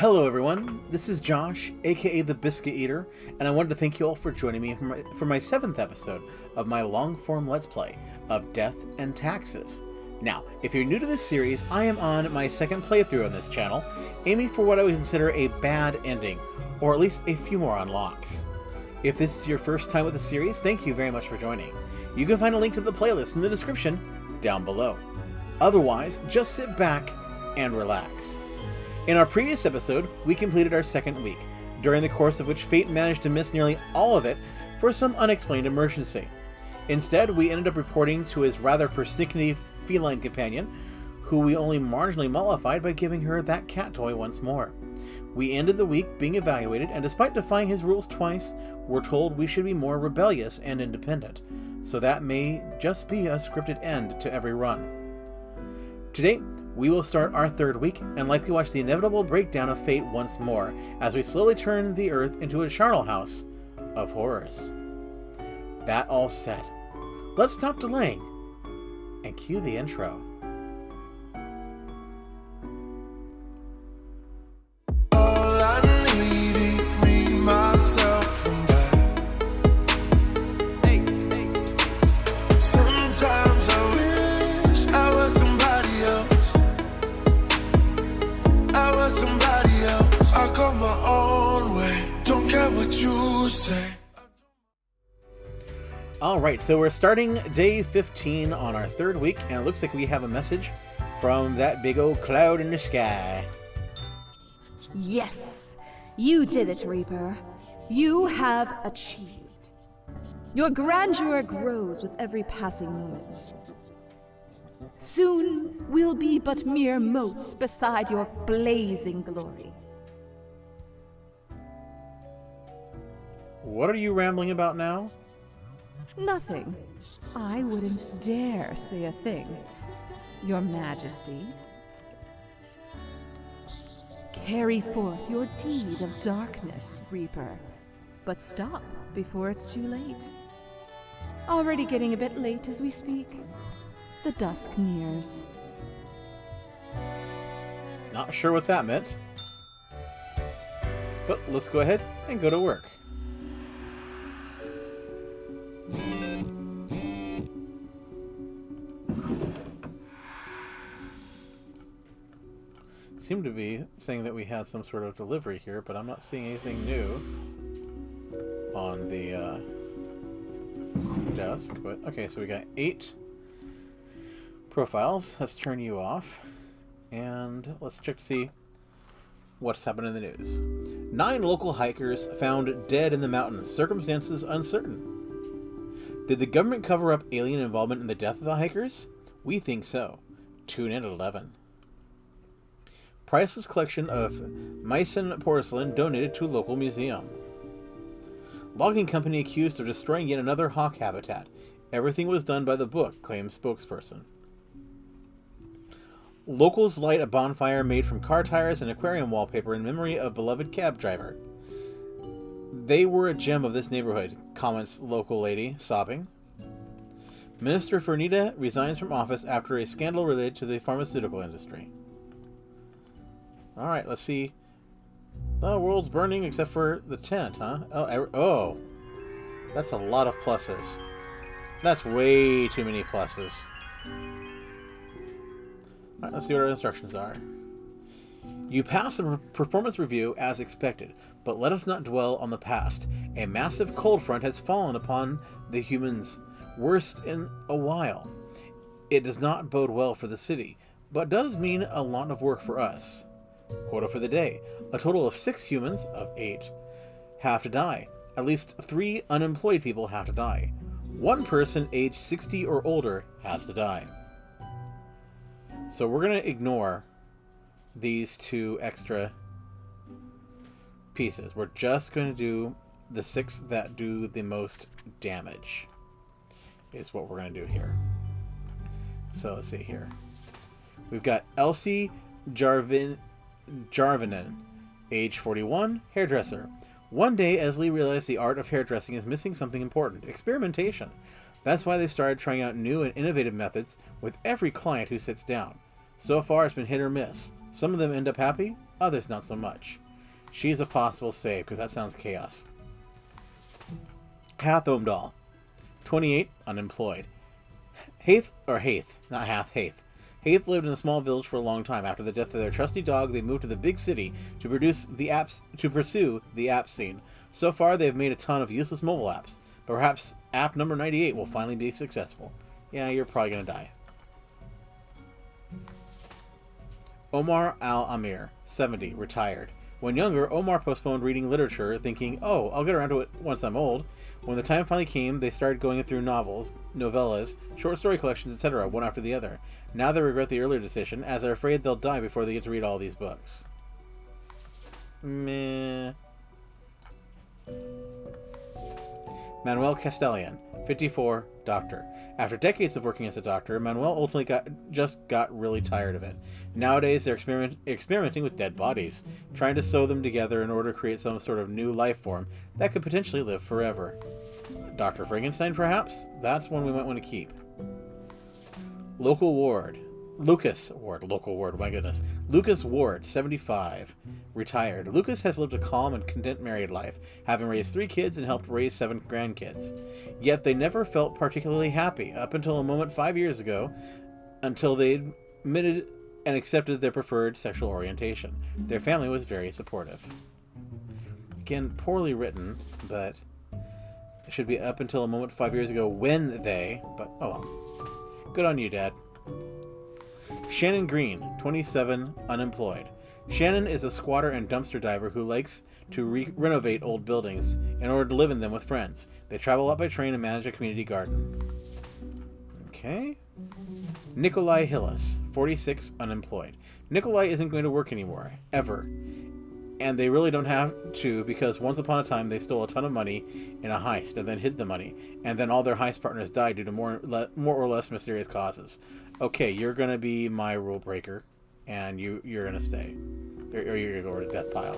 Hello everyone, this is Josh, aka the Biscuit Eater, and I wanted to thank you all for joining me for my 7th episode of my long-form Let's Play of Death and Taxes. Now, if you're new to this series, I am on my 2nd playthrough on this channel, aiming for what I would consider a bad ending, or at least a few more unlocks. If this is your first time with the series, thank you very much for joining. You can find a link to the playlist in the description down below. Otherwise, just sit back and relax. In our previous episode, we completed our 2nd week, during the course of which Fate managed to miss nearly all of it for some unexplained emergency. Instead, we ended up reporting to his rather persnickety feline companion, who we only marginally mollified by giving her that cat toy once more. We ended the week being evaluated, and despite defying his rules twice, we're told we should be more rebellious and independent, so that may just be a scripted end to every run. Today, we will start our 3rd week and likely watch the inevitable breakdown of Fate once more as we slowly turn the Earth into a charnel house of horrors. That all said, let's stop delaying and cue the intro. All I need is me, myself, and I. Sometimes I wish I was somebody else. Somebody else. I go my own way. Don't care what you say. Alright, so we're starting day 15 on our 3rd week, and it looks like we have a message from that big old cloud in the sky. Yes, you did it, Reaper. You have achieved. Your grandeur grows with every passing moment. Soon we'll be but mere motes beside your blazing glory. What are you rambling about now? Nothing. I wouldn't dare say a thing, Your Majesty. Carry forth your deed of darkness, Reaper, but stop before it's too late. Already getting a bit late as we speak. The dusk nears. Not sure what that meant. But let's go ahead and go to work. Seem to be saying that we had some sort of delivery here, but I'm not seeing anything new on the desk. But okay, so we got 8 profiles. Let's turn you off, and let's check to see what's happened in the news. 9 local hikers found dead in the mountains, circumstances uncertain. Did the government cover up alien involvement in the death of the hikers? We think so. Tune in at 11. Priceless collection of Meissen porcelain donated to a local museum. Logging company accused of destroying yet another hawk habitat. Everything was done by the book, claims spokesperson. Locals light a bonfire made from car tires and aquarium wallpaper in memory of beloved cab driver. They were a gem of this neighborhood, comments local lady, sobbing. Minister Fernita resigns from office after a scandal related to the pharmaceutical industry. Alright, let's see. The world's burning except for the tent, huh? Oh, that's a lot of pluses. That's way too many pluses. Alright, let's see what our instructions are. You pass the performance review as expected, but let us not dwell on the past. A massive cold front has fallen upon the humans, worst in a while. It does not bode well for the city, but does mean a lot of work for us. Quota for the day. A total of 6 humans, of 8, have to die. At least 3 unemployed people have to die. 1 person aged 60 or older has to die. So we're going to ignore these 2 extra pieces. We're just going to do the 6 that do the most damage, is what we're going to do here. So let's see here. We've got Elsie Jarvinen, age 41, hairdresser. One day, Esley realized the art of hairdressing is missing something important: experimentation. That's why they started trying out new and innovative methods with every client who sits down. So far, it's been hit or miss. Some of them end up happy, others not so much. She's a possible save, because that sounds chaos. Hath Omdal, 28, unemployed. Hath, not Hath, Hath. Hath lived in a small village for a long time. After the death of their trusty dog, they moved to the big city to pursue the app scene. So far, they've made a ton of useless mobile apps, but perhaps app number 98 will finally be successful. Yeah, you're probably gonna die. Omar Al-Amir, 70, retired. When younger, Omar postponed reading literature, thinking, oh, I'll get around to it once I'm old. When the time finally came, they started going through novels, novellas, short story collections, etc., one after the other. Now they regret the earlier decision, as they're afraid they'll die before they get to read all these books. Meh. Manuel Castellan, 54, doctor. After decades of working as a doctor, Manuel ultimately got really tired of it. Nowadays, they're experimenting with dead bodies, trying to sew them together in order to create some sort of new life form that could potentially live forever. Dr. Frankenstein, perhaps? That's one we might want to keep. Lucas Ward, 75, retired. Lucas has lived a calm and content married life, having raised 3 kids and helped raise 7 grandkids. Yet they never felt particularly happy, up until a moment 5 years ago, until they admitted and accepted their preferred sexual orientation. Their family was very supportive. Again, poorly written, but it should be up until a moment 5 years ago when they, but oh well. Good on you, Dad. Shannon Green, 27, unemployed. Shannon is a squatter and dumpster diver who likes to renovate old buildings in order to live in them with friends. They travel up by train and manage a community garden. Okay. Nikolai Hillis, 46, unemployed. Nikolai isn't going to work anymore, ever. And they really don't have to, because once upon a time they stole a ton of money in a heist and then hid the money, and then all their heist partners died due to more or less mysterious causes. Okay, you're gonna be my rule breaker, and you're gonna stay, or you're gonna go to the death pile.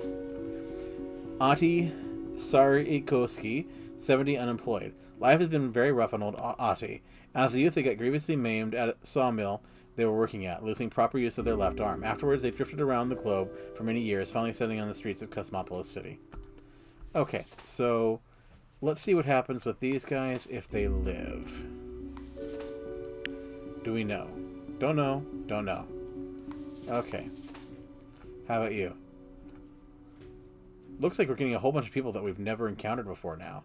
Ati Sarikoski, 70, unemployed. Life has been very rough on old Ati. As a youth, they got grievously maimed at a sawmill they were working at, losing proper use of their left arm. Afterwards, they drifted around the globe for many years, finally settling on the streets of Cosmopolis City. Okay, so let's see what happens with these guys if they live. Do we know? Don't know. Don't know. Okay. How about you? Looks like we're getting a whole bunch of people that we've never encountered before now.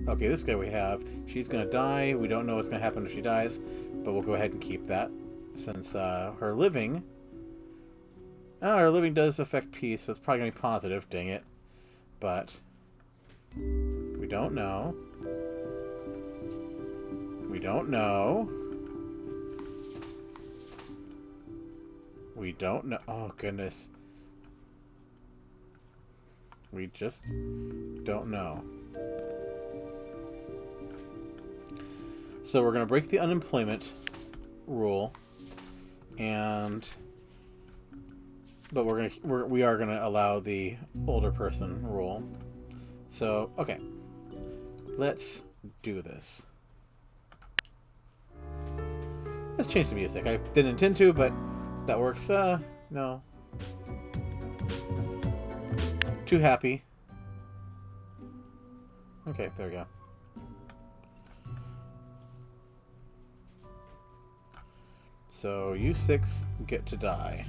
Okay, this guy we have, she's gonna die. We don't know what's gonna happen if she dies, but we'll go ahead and keep that, since her living does affect peace, so it's probably gonna be positive, dang it. But we don't know. We don't know. We don't know. Oh, goodness. We just don't know. So we're going to break the unemployment rule, but we are going to allow the older person rule. So, okay. Let's do this. Let's change the music. I didn't intend to, but that works. No. Too happy. Okay, there we go. So you 6 get to die.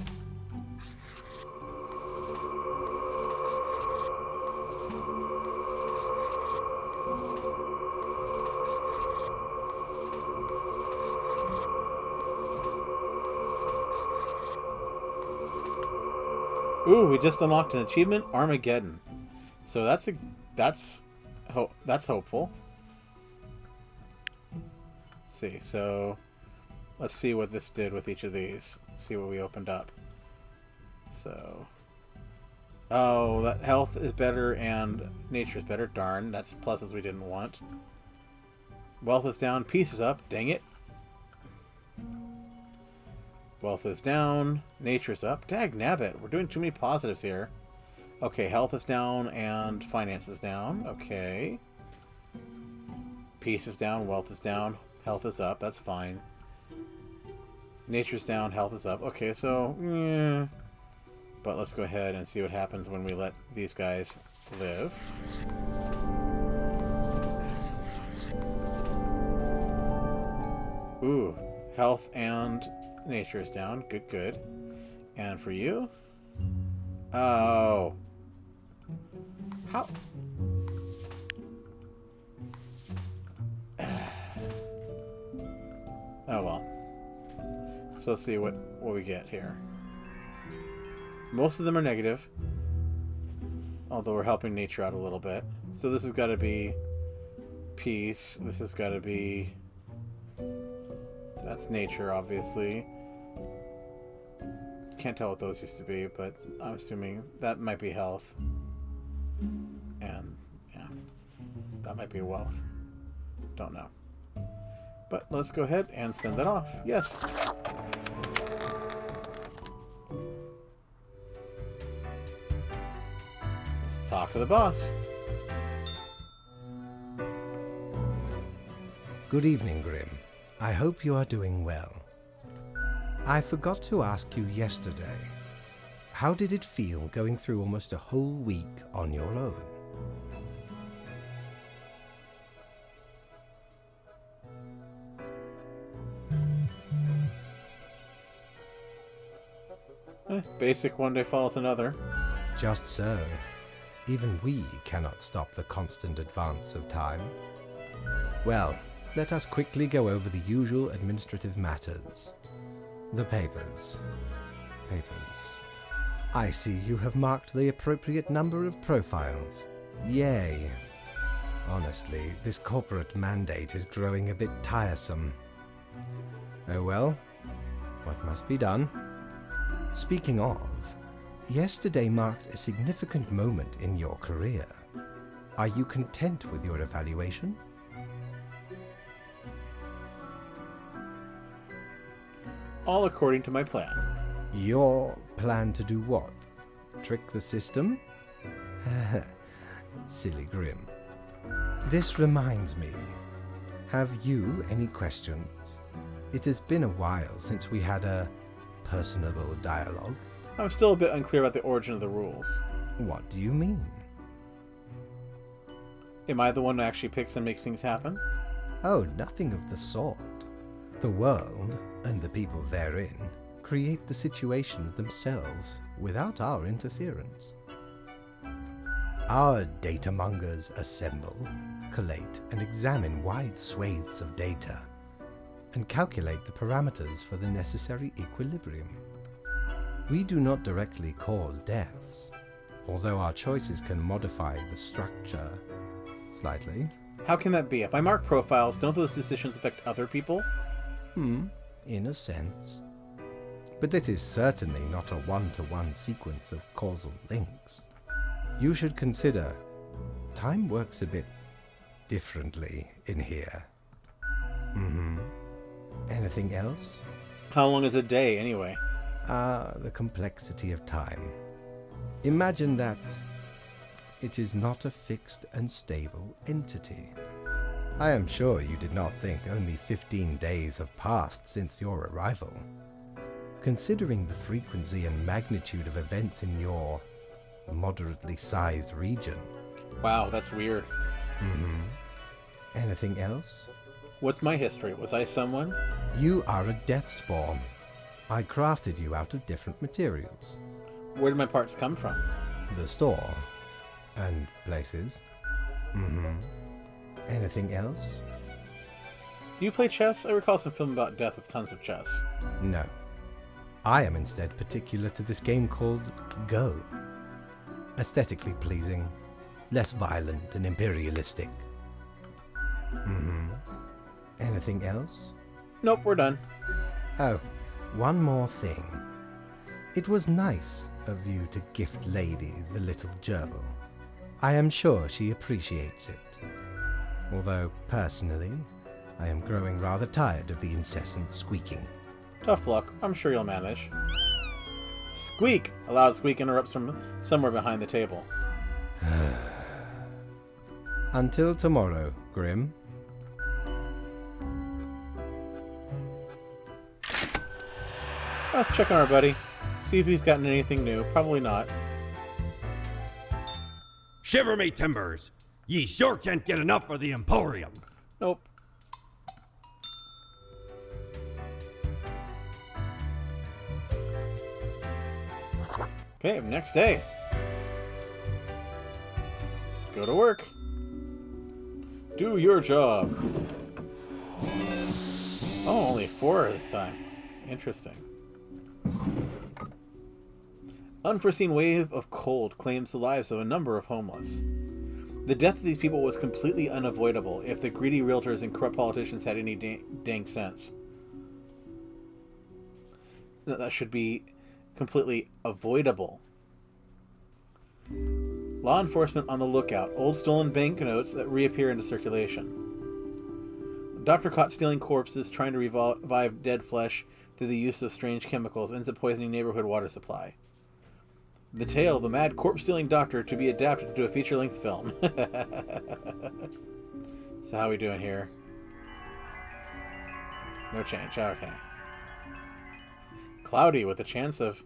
Ooh, we just unlocked an achievement, Armageddon. So that's hopeful. Let's see, so let's see what this did with each of these. See what we opened up. So, oh, that health is better and nature is better. Darn, that's pluses we didn't want. Wealth is down, peace is up. Dang it. Wealth is down, nature's up. Dagnabbit, we're doing too many positives here. Okay, health is down and finance is down. Okay. Peace is down, wealth is down, health is up. That's fine. Nature's down, health is up. Okay, so, yeah. But let's go ahead and see what happens when we let these guys live. Ooh, health and nature is down. Good, good. And for you? Oh. How? Oh well. So let's see what we get here. Most of them are negative. Although we're helping nature out a little bit. So this has got to be peace. This has got to be... That's nature, obviously. Can't tell what those used to be, but I'm assuming that might be health. And, yeah. That might be wealth. Don't know. But let's go ahead and send that off. Yes. Let's talk to the boss. Good evening, Grim. I hope you are doing well. I forgot to ask you yesterday. How did it feel going through almost a whole week on your own? Basic one day follows another. Just so. Even we cannot stop the constant advance of time. Well, let us quickly go over the usual administrative matters. The papers. I see you have marked the appropriate number of profiles. Yay. Honestly, this corporate mandate is growing a bit tiresome. Oh well, what must be done? Speaking of, yesterday marked a significant moment in your career. Are you content with your evaluation? All according to my plan. Your plan to do what? Trick the system? Silly Grim. This reminds me. Have you any questions? It has been a while since we had a personable dialogue. I'm still a bit unclear about the origin of the rules. What do you mean? Am I the one who actually picks and makes things happen? Oh, nothing of the sort. The world, and the people therein, create the situations themselves without our interference. Our datamongers assemble, collate, and examine wide swathes of data, and calculate the parameters for the necessary equilibrium. We do not directly cause deaths, although our choices can modify the structure slightly. How can that be? If I mark profiles, don't those decisions affect other people? In a sense. But this is certainly not a one-to-one sequence of causal links. You should consider time works a bit differently in here. Anything else? How long is a day, anyway? The complexity of time. Imagine that it is not a fixed and stable entity. I am sure you did not think only 15 days have passed since your arrival. Considering the frequency and magnitude of events in your moderately sized region. Wow, that's weird. Anything else? What's my history? Was I someone? You are a death spawn. I crafted you out of different materials. Where did my parts come from? The store. And places. Anything else? Do you play chess? I recall some film about death with tons of chess. No. I am instead particular to this game called Go. Aesthetically pleasing, less violent and imperialistic. Anything else? Nope, we're done. Oh, one more thing. It was nice of you to gift Lady the little gerbil. I am sure she appreciates it. Although, personally, I am growing rather tired of the incessant squeaking. Tough luck. I'm sure you'll manage. Squeak! A loud squeak interrupts from somewhere behind the table. Until tomorrow, Grim. Let's check on our buddy. See if he's gotten anything new. Probably not. Shiver me timbers! Ye sure can't get enough of the Emporium. Nope. Okay, next day. Let's go to work. Do your job. Oh, only 4 this time. Interesting. Unforeseen wave of cold claims the lives of a number of homeless. The death of these people was completely unavoidable if the greedy realtors and corrupt politicians had any dang sense. That should be completely avoidable. Law enforcement on the lookout. Old stolen banknotes that reappear into circulation. Doctor caught stealing corpses, trying to revive dead flesh through the use of strange chemicals, ends up poisoning neighborhood water supply. The tale of the mad corpse-stealing doctor to be adapted to a feature-length film. So how are we doing here? No change. Okay. Cloudy with a chance of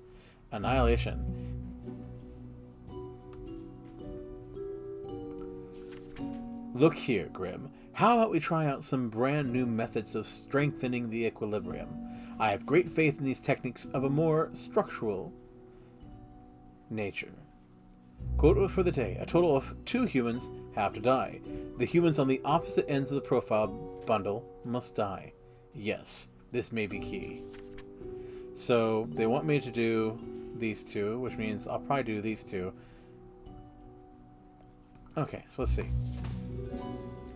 annihilation. Look here, Grim. How about we try out some brand new methods of strengthening the equilibrium? I have great faith in these techniques of a more structural nature. Quote for the day. A total of 2 humans have to die. The humans on the opposite ends of the profile bundle must die. Yes, this may be key. So they want me to do these 2, which means I'll probably do these 2. Okay, so let's see.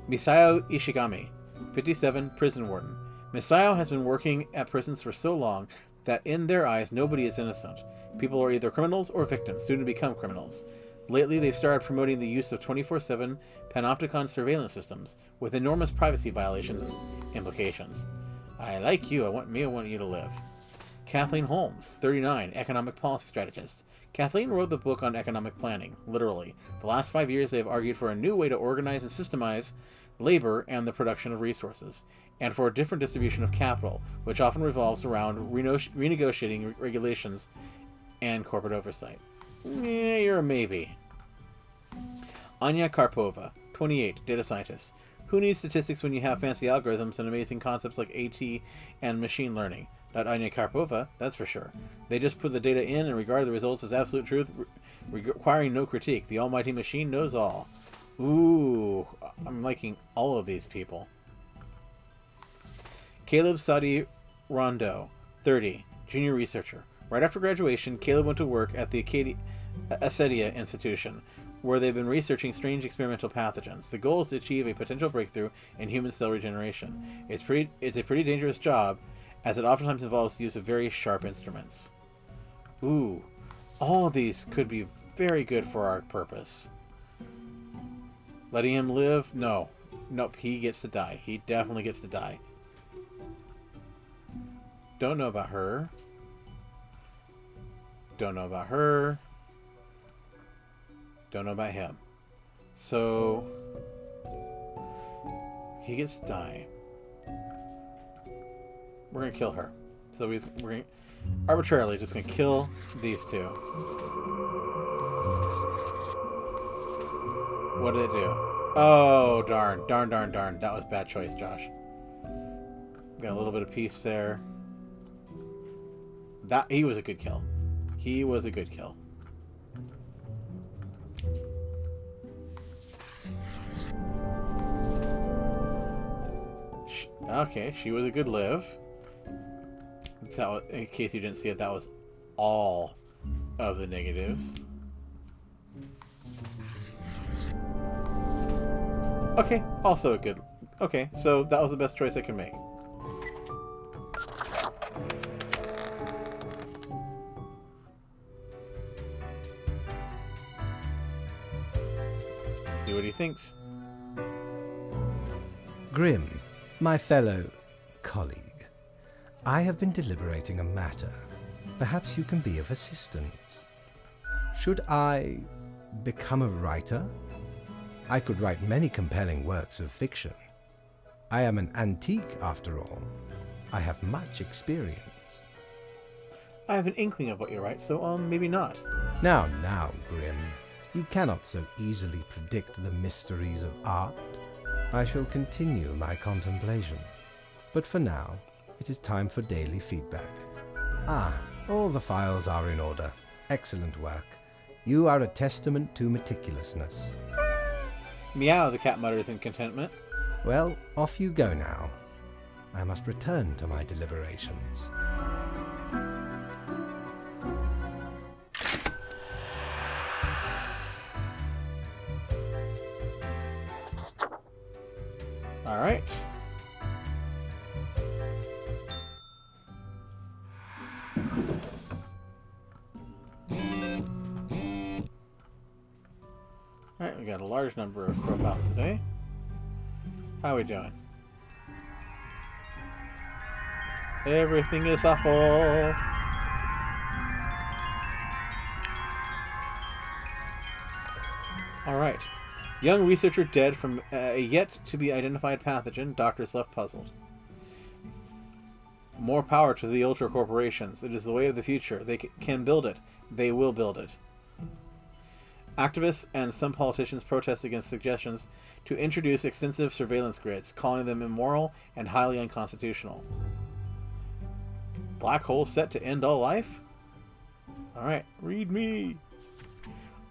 Misayo Ishigami, 57, prison warden. Misayo has been working at prisons for so long that in their eyes nobody is innocent. People are either criminals or victims, soon to become criminals. Lately they've started promoting the use of 24/7 panopticon surveillance systems with enormous privacy violations and implications. I like you, I want you to live. Kathleen Holmes, 39, economic policy strategist. Kathleen wrote the book on economic planning, literally. The last 5 years they have argued for a new way to organize and systemize labor and the production of resources, and for a different distribution of capital, which often revolves around renegotiating regulations and corporate oversight. You're a maybe. Anya Karpova, 28, data scientist. Who needs statistics when you have fancy algorithms and amazing concepts like AT and machine learning? Not Anya Karpova, that's for sure. They just put the data in and regard the results as absolute truth, requiring no critique. The almighty machine knows all. Ooh, I'm liking all of these people. Caleb Sadi Rondeau, 30, junior researcher. Right after graduation, Caleb went to work at the Acedia Institution, where they've been researching strange experimental pathogens. The goal is to achieve a potential breakthrough in human cell regeneration. It's a pretty dangerous job, as it oftentimes involves the use of very sharp instruments. Ooh, all of these could be very good for our purpose. Letting him live? No. Nope, he gets to die. He definitely gets to die. Don't know about her. Don't know about her. Don't know about him. So he gets to die. We're gonna kill her. So we're gonna arbitrarily just gonna kill these 2. What did it do? Oh darn. That was a bad choice, Josh. Got a little bit of peace there. He was a good kill. He was a good kill. Okay, she was a good live. So, in case you didn't see it, that was all of the negatives. Okay, also a good... Okay, so that was the best choice I could make. See what he thinks. Grim, my fellow colleague, I have been deliberating a matter. Perhaps you can be of assistance. Should I become a writer? I could write many compelling works of fiction. I am an antique, after all. I have much experience. I have an inkling of what you write, so, maybe not. Now, Grim. You cannot so easily predict the mysteries of art. I shall continue my contemplation. But for now, it is time for daily feedback. All the files are in order. Excellent work. You are a testament to meticulousness. Meow, the cat mutters in contentment. Well, off you go now. I must return to my deliberations. All right. All right, we got a large number of profiles today. How are we doing? Everything is awful. All right. Young researcher dead from a yet-to-be-identified pathogen. Doctors left puzzled. More power to the ultra corporations. It is the way of the future. They can build it. They will build it. Activists and some politicians protest against suggestions to introduce extensive surveillance grids, calling them immoral and highly unconstitutional. Black hole set to end all life? Alright, read me.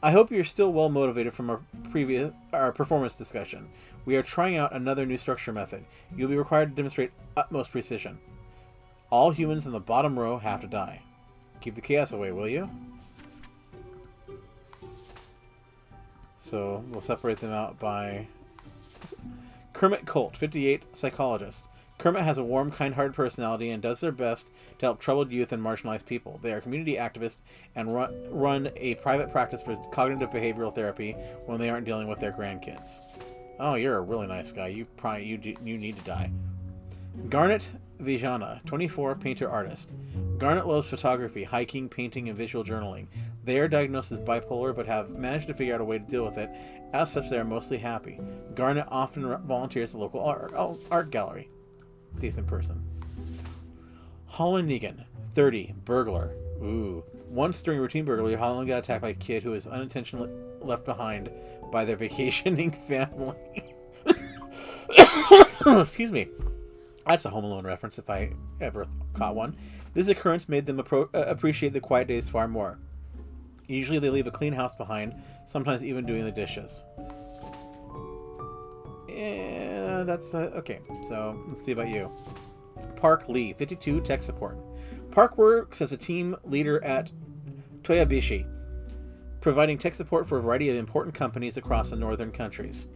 I hope you're still well motivated from our performance discussion. We are trying out another new structure method. You'll be required to demonstrate utmost precision. All humans in the bottom row have to die. Keep the chaos away, will you? So we'll separate them out by Kermit Colt, 58, psychologist. Kermit has a warm, kind-hearted personality and does their best to help troubled youth and marginalized people. They are community activists and run a private practice for cognitive behavioral therapy when they aren't dealing with their grandkids. Oh, you're a really nice guy. You need to die. Garnet Vijana, 24, painter-artist. Garnet loves photography, hiking, painting, and visual journaling. They are diagnosed as bipolar, but have managed to figure out a way to deal with it. As such, they are mostly happy. Garnet often volunteers at the local art gallery. Decent person. Holland Negan, 30, burglar. Ooh. Once during a routine burglary, Holland got attacked by a kid who was unintentionally left behind by their vacationing family. Excuse me. That's a Home Alone reference if I ever caught one. This occurrence made them appreciate the quiet days far more. Usually they leave a clean house behind, sometimes even doing the dishes. Yeah, that's okay. So let's see about you. Park Lee, 52, tech support. Park works as a team leader at Toyabishi, providing tech support for a variety of important companies across the northern countries.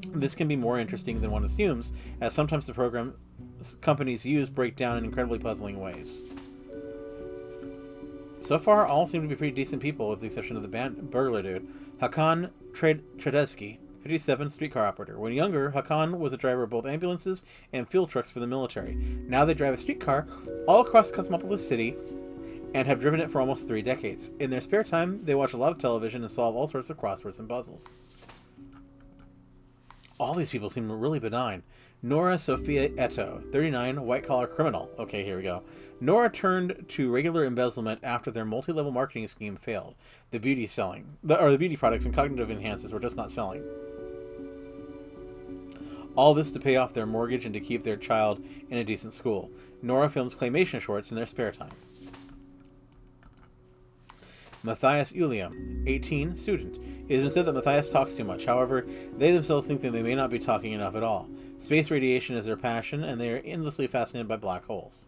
This can be more interesting than one assumes, as sometimes the programs companies use break down in incredibly puzzling ways. So far, all seem to be pretty decent people, with the exception of the burglar dude. Hakan Tredesky, 57, streetcar operator. When younger, Hakan was a driver of both ambulances and fuel trucks for the military. Now they drive a streetcar all across Cosmopolis City and have driven it for almost 3 decades. In their spare time, they watch a lot of television and solve all sorts of crosswords and puzzles. All these people seem really benign. Nora Sophia Eto, 39, white-collar criminal. Okay, here we go. Nora turned to regular embezzlement after their multi-level marketing scheme failed. The beauty products and cognitive enhancers were just not selling. All this to pay off their mortgage and to keep their child in a decent school. Nora films claymation shorts in their spare time. Matthias Ulium, 18, student. It has been said that Matthias talks too much. However, they themselves think that they may not be talking enough at all. Space radiation is their passion, and they are endlessly fascinated by black holes.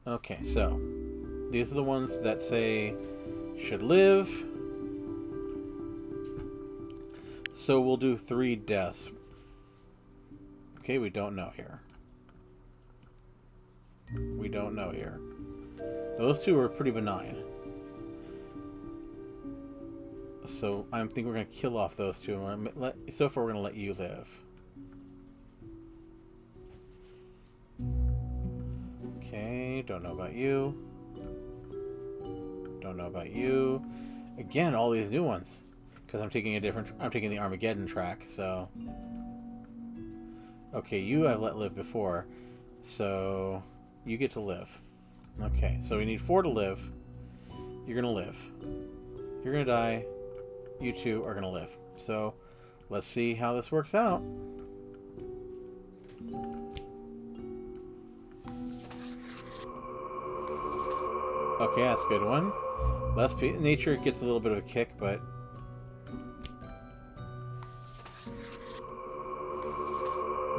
Okay, so these are the ones that say should live. So we'll do 3 deaths. Okay, we don't know here. We don't know here. Those 2 are pretty benign. So I think we're going to kill off those 2. And so far, we're going to let you live. Okay, don't know about you. Don't know about you. Again, all these new ones. Because I'm taking the Armageddon track, so. Okay, you I've let live before. So you get to live. Okay, so we need 4 to live. You're gonna live. You're gonna die. You two are gonna live. So let's see how this works out. Okay, that's a good one. Nature gets a little bit of a kick, but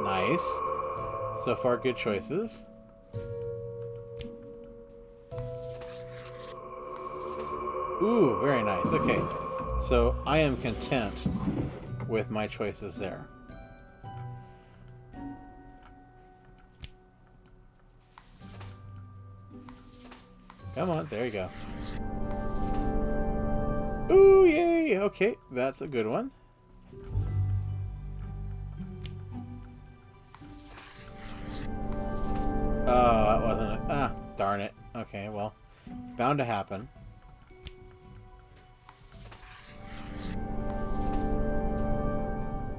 nice. So far, good choices. Ooh, very nice. Okay, so I am content with my choices there. Come on, there you go. Ooh, yay! Okay, that's a good one. Oh, that wasn't it. Ah, darn it. Okay, well, it's bound to happen.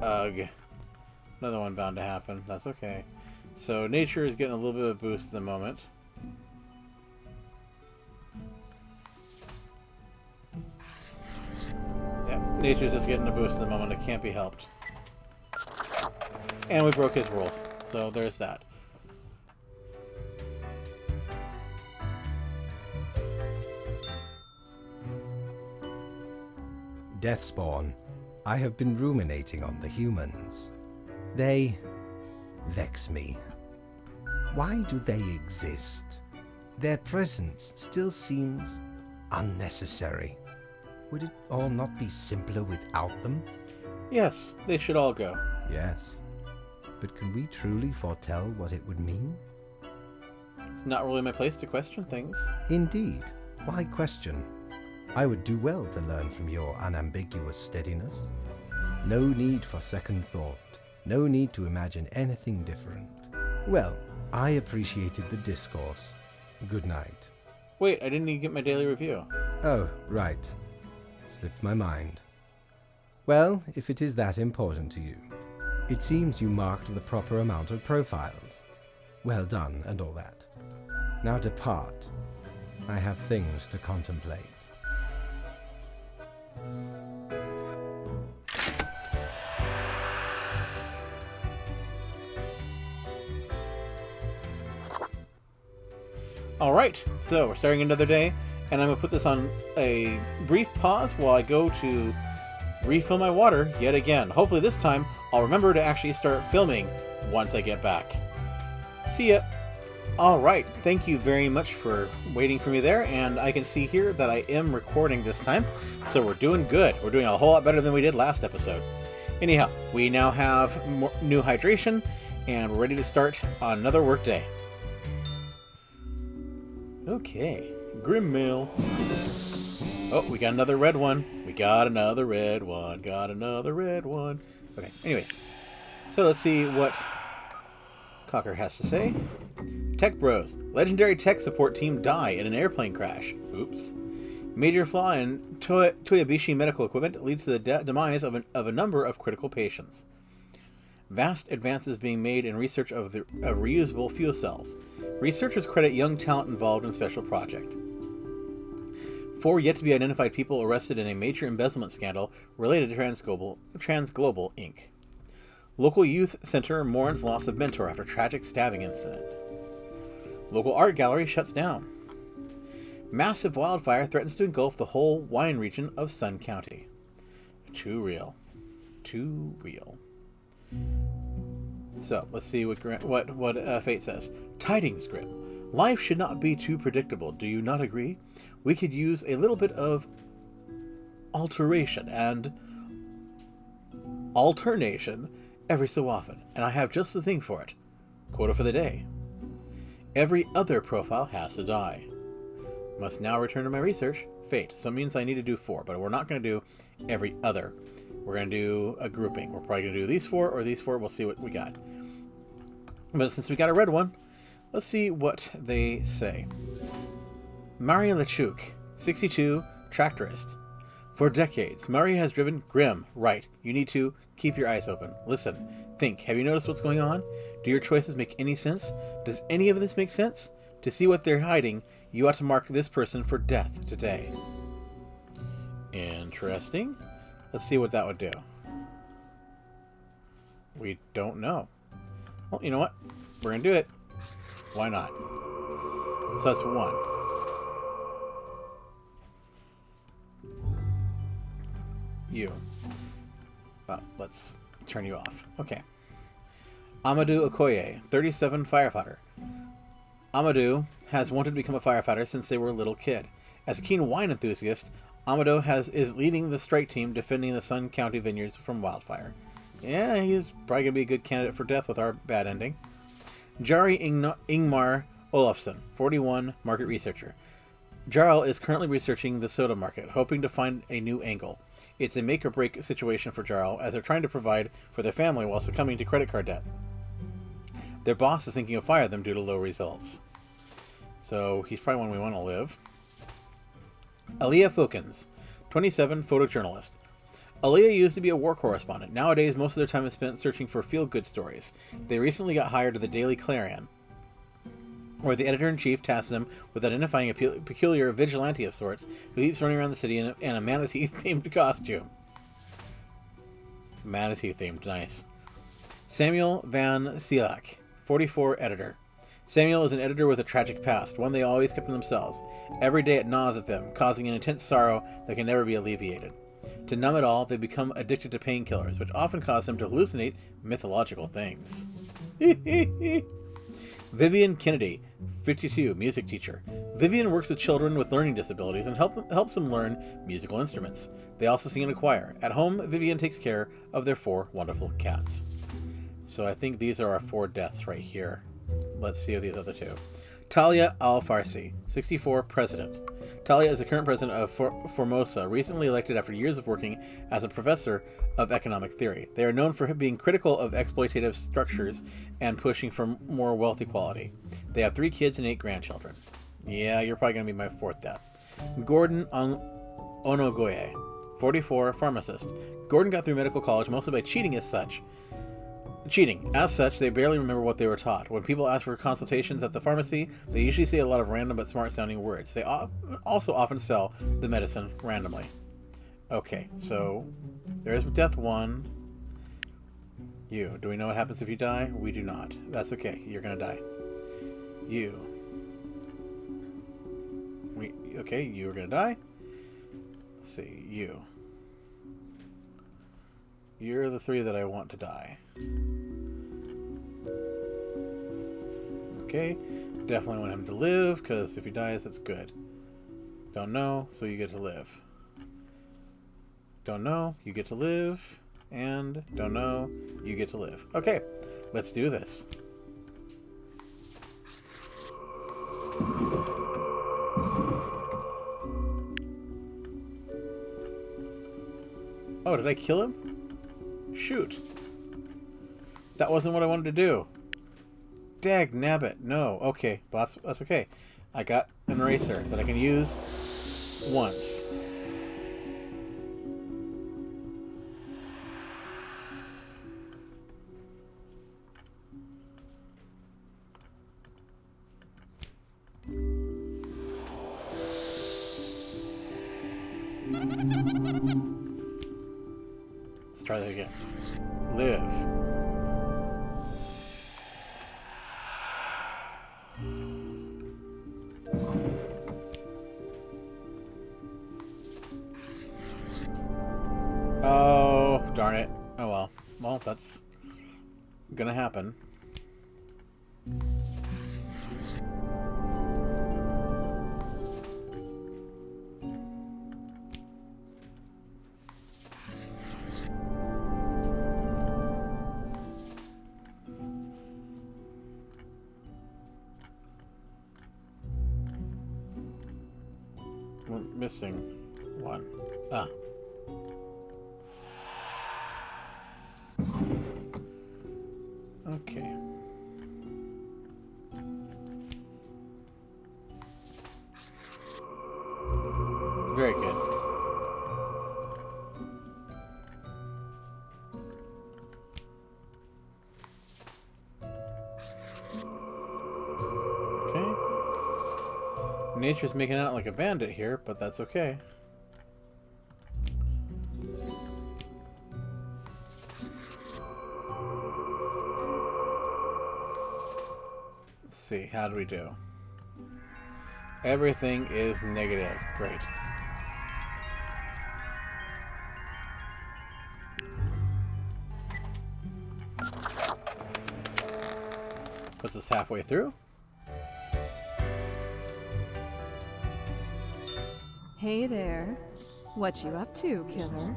Ugh. Another one bound to happen. That's okay. So, nature is getting a little bit of a boost at the moment. Nature's just getting a boost at the moment. It can't be helped. And we broke his rules. So there's that. Deathspawn, I have been ruminating on the humans. They vex me. Why do they exist? Their presence still seems unnecessary. Would it all not be simpler without them? Yes, they should all go. Yes. But can we truly foretell what it would mean? It's not really my place to question things. Indeed. Why question? I would do well to learn from your unambiguous steadiness. No need for second thought. No need to imagine anything different. Well, I appreciated the discourse. Good night. Wait, I didn't even get my daily review. Oh, right. Slipped my mind. Well, if it is that important to you. It seems you marked the proper amount of profiles. Well done and all that. Now depart. I have things to contemplate. Alright, so we're starting another day, and I'm going to put this on a brief pause while I go to refill my water yet again. Hopefully this time I'll remember to actually start filming once I get back. See ya! Alright, thank you very much for waiting for me there, and I can see here that I am recording this time, so we're doing good. We're doing a whole lot better than we did last episode. Anyhow, we now have new hydration, and we're ready to start on another workday. Okay, Grim Mail. Oh, we got another red one. We got another red one. Got another red one. Okay, anyways. So let's see what Cocker has to say. Tech Bros. Legendary tech support team die in an airplane crash. Oops. Major flaw in Toyabishi medical equipment leads to the demise of a number of critical patients. Vast advances being made in research of reusable fuel cells. Researchers credit young talent involved in special project. 4 yet-to-be-identified people arrested in a major embezzlement scandal related to Transglobal Inc. Local youth center mourns loss of mentor after tragic stabbing incident. Local art gallery shuts down. Massive wildfire threatens to engulf the whole wine region of Sun County. Too real. Too real. So, let's see what Fate says. Tidings Grim. Life should not be too predictable, do you not agree? We could use a little bit of alteration and alternation every so often, and I have just the thing for it. Quota for the day. Every other profile has to die. Must now return to my research. Fate. So it means I need to do 4, but we're not going to do every other. We're going to do a grouping. We're probably going to do these 4 or these 4. We'll see what we got. But since we got a red one, let's see what they say. Marian Lechuk, 62, tractorist. For decades, Murray has driven Grim. Right. You need to keep your eyes open. Listen. Think. Have you noticed what's going on? Do your choices make any sense? Does any of this make sense? To see what they're hiding, you ought to mark this person for death today. Interesting. Let's see what that would do. We don't know. Well, you know what? We're going to do it. Why not? So that's 1. You. Well, let's turn you off. Okay. Amadou Okoye, 37 firefighter. Amadou has wanted to become a firefighter since they were a little kid. As a keen wine enthusiast, Amadou is leading the strike team defending the Sun County vineyards from wildfire. Yeah, he's probably going to be a good candidate for death with our bad ending. Jari Ingmar Olafsson, 41, market researcher. Jarl is currently researching the soda market, hoping to find a new angle. It's a make-or-break situation for Jarl, as they're trying to provide for their family while succumbing to credit card debt. Their boss is thinking of firing them due to low results. So, he's probably one we want to live. Aaliyah Fokins, 27, photojournalist. Aaliyah used to be a war correspondent. Nowadays, most of their time is spent searching for feel-good stories. They recently got hired to the Daily Clarion, where the editor-in-chief tasks them with identifying a peculiar vigilante of sorts who keeps running around the city in a manatee-themed costume. Manatee-themed, nice. Samuel Van Sielak, 44, editor. Samuel is an editor with a tragic past, one they always kept to themselves. Every day it gnaws at them, causing an intense sorrow that can never be alleviated. To numb it all, they become addicted to painkillers, which often cause them to hallucinate mythological things. Vivian Kennedy, 52, music teacher. Vivian works with children with learning disabilities and helps them learn musical instruments. They also sing in a choir. At home, Vivian takes care of their 4 wonderful cats. So I think these are our 4 deaths right here. Let's see these other 2. Talia Al-Farsi, 64, president. Talia is the current president of Formosa, recently elected after years of working as a professor of economic theory. They are known for being critical of exploitative structures and pushing for more wealth equality. They have 3 kids and 8 grandchildren. Yeah, you're probably going to be my 4th death. Gordon Onogoye, 44, pharmacist. Gordon got through medical college mostly by cheating. As such, they barely remember what they were taught. When people ask for consultations at the pharmacy, they usually say a lot of random but smart-sounding words. They also often sell the medicine randomly. Okay, so there's death 1. You. Do we know what happens if you die? We do not. That's okay. You're gonna die. You. Okay, you are gonna die. Let's see. You. You're the 3 that I want to die. Okay, definitely want him to live, because if he dies, that's good. Don't know, so you get to live. Don't know, you get to live. And don't know, you get to live. Okay, let's do this. Oh, did I kill him? Shoot. That wasn't what I wanted to do. Dag nabbit. No. Okay. But that's okay. I got an eraser that I can use once. Let's try that again. Live. Oh, darn it. Oh well. Well, that's gonna happen. We're missing 1. Ah. Okay. Very good. Nature's making out like a bandit here, but that's okay. Let's see, how do we do? Everything is negative. Great. Puts us halfway through. Hey there. What you up to, killer?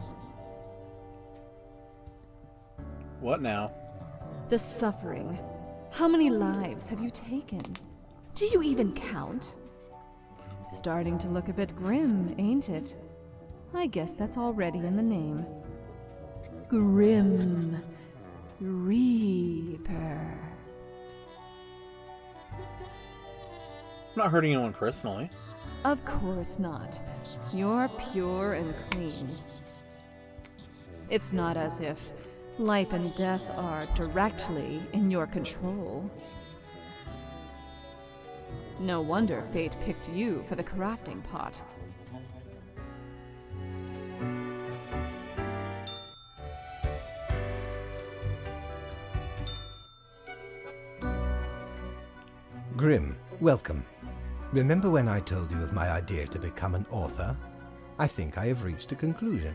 What now? The suffering. How many lives have you taken? Do you even count? Starting to look a bit grim, ain't it? I guess that's already in the name. Grim Reaper. I'm not hurting anyone personally. Of course not. You're pure and clean. It's not as if life and death are directly in your control. No wonder fate picked you for the crafting pot. Grim, welcome. Remember when I told you of my idea to become an author? I think I have reached a conclusion.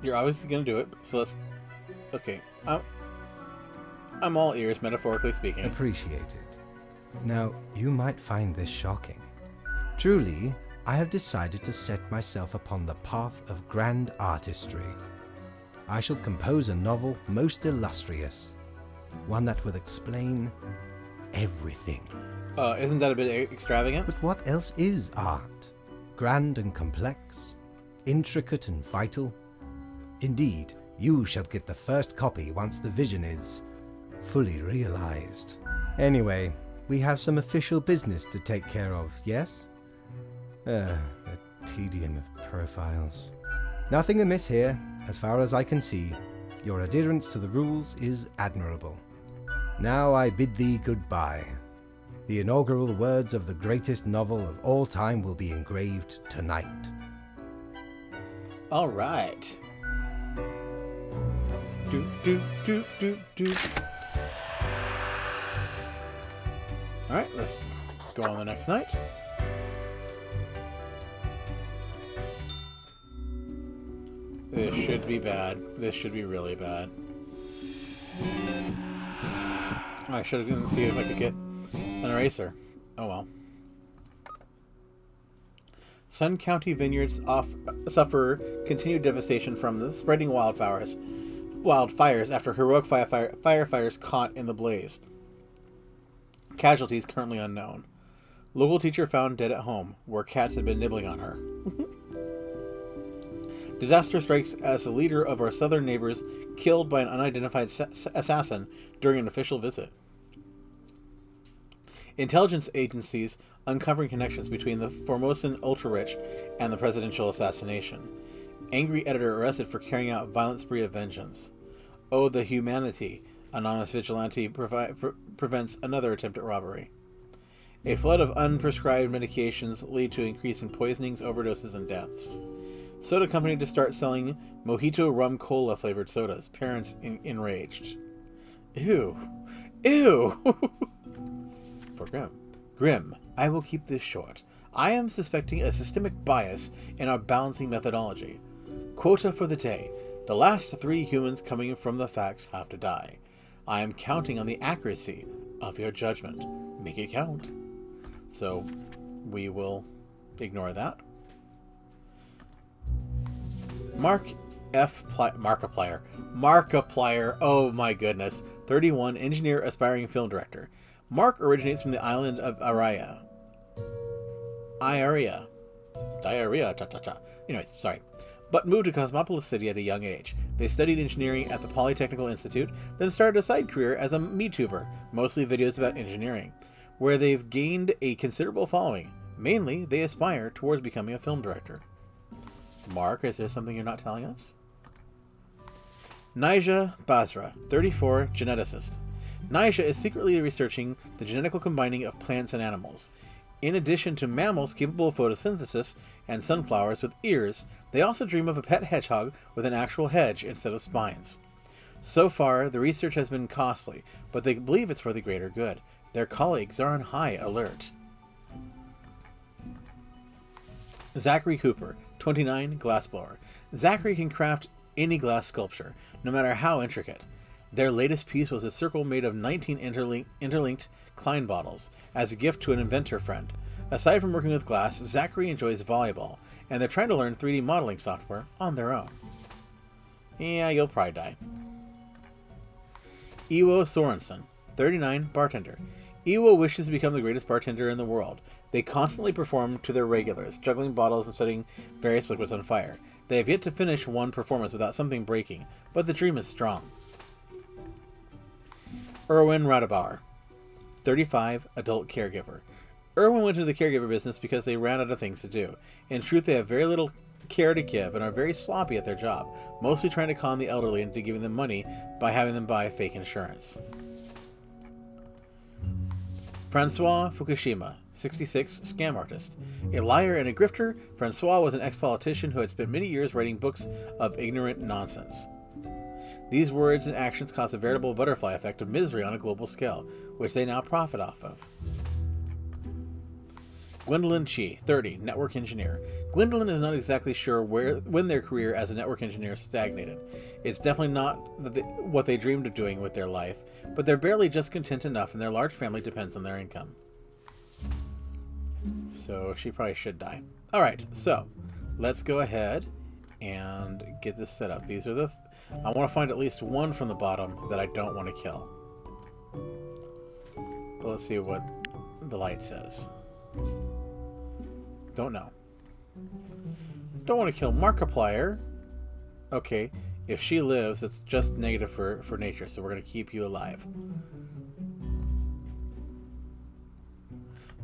You're obviously gonna do it, so let's... Okay, I'm all ears, metaphorically speaking. Appreciate it. Now, you might find this shocking. Truly, I have decided to set myself upon the path of grand artistry. I shall compose a novel most illustrious. One that will explain everything. Isn't that a bit extravagant? But what else is art? Grand and complex? Intricate and vital? Indeed, you shall get the first copy once the vision is fully realized. Anyway, we have some official business to take care of, yes? The tedium of profiles. Nothing amiss here, as far as I can see. Your adherence to the rules is admirable. Now I bid thee goodbye. The inaugural words of the greatest novel of all time will be engraved tonight. All right. All right, let's go on the next night. This should be bad. This should be really bad. I should have see if I could get an eraser. Oh well. Sun County vineyards suffer continued devastation from the spreading wildfires after heroic firefighters caught in the blaze. Casualties currently unknown. Local teacher found dead at home, where cats had been nibbling on her. Disaster strikes as the leader of our southern neighbors killed by an unidentified assassin during an official visit. Intelligence agencies uncovering connections between the Formosan ultra-rich and the presidential assassination. Angry editor arrested for carrying out violent spree of vengeance. Oh, the humanity! Anonymous vigilante prevents another attempt at robbery. A flood of unprescribed medications lead to increase in poisonings, overdoses, and deaths. Soda company to start selling mojito rum cola flavored sodas. Parents enraged. Ew. Ew! For Grim, I will keep this short. I am suspecting a systemic bias in our balancing methodology. Quota for the day. The last 3 humans coming from the facts have to die. I am counting on the accuracy of your judgment. Make it count. So, we will ignore that. Markiplier. Oh my goodness. 31, engineer, aspiring film director. Mark originates from the island of Diarrhea. Anyways, sorry. But moved to Cosmopolis City at a young age. They studied engineering at the Polytechnical Institute, then started a side career as a MeTuber, mostly videos about engineering, where they've gained a considerable following. Mainly, they aspire towards becoming a film director. Mark, is there something you're not telling us? Naija Basra, 34, geneticist. Nyjah is secretly researching the genetical combining of plants and animals. In addition to mammals capable of photosynthesis and sunflowers with ears, they also dream of a pet hedgehog with an actual hedge instead of spines. So far, the research has been costly, but they believe it's for the greater good. Their colleagues are on high alert. Zachary Cooper, 29, glassblower. Zachary can craft any glass sculpture, no matter how intricate. Their latest piece was a circle made of 19 interlinked Klein bottles, as a gift to an inventor friend. Aside from working with glass, Zachary enjoys volleyball, and they're trying to learn 3D modeling software on their own. Yeah, you'll probably die. Iwo Sorensen, 39, bartender. Iwo wishes to become the greatest bartender in the world. They constantly perform to their regulars, juggling bottles and setting various liquids on fire. They have yet to finish one performance without something breaking, but the dream is strong. Erwin Radebauer, 35, adult caregiver. Erwin went into the caregiver business because they ran out of things to do. In truth, they have very little care to give and are very sloppy at their job, mostly trying to con the elderly into giving them money by having them buy fake insurance. Francois Fukushima, 66, scam artist. A liar and a grifter, Francois was an ex-politician who had spent many years writing books of ignorant nonsense. These words and actions cause a veritable butterfly effect of misery on a global scale, which they now profit off of. Gwendolyn Chi, 30, network engineer. Gwendolyn is not exactly sure when their career as a network engineer stagnated. It's definitely not what they dreamed of doing with their life, but they're barely just content enough, and their large family depends on their income. So she probably should die. Alright, so let's go ahead and get this set up. These are the... I want to find at least one from the bottom that I don't want to kill. But let's see what the light says. Don't know. Don't want to kill Markiplier. Okay, if she lives, it's just negative for nature, so we're going to keep you alive.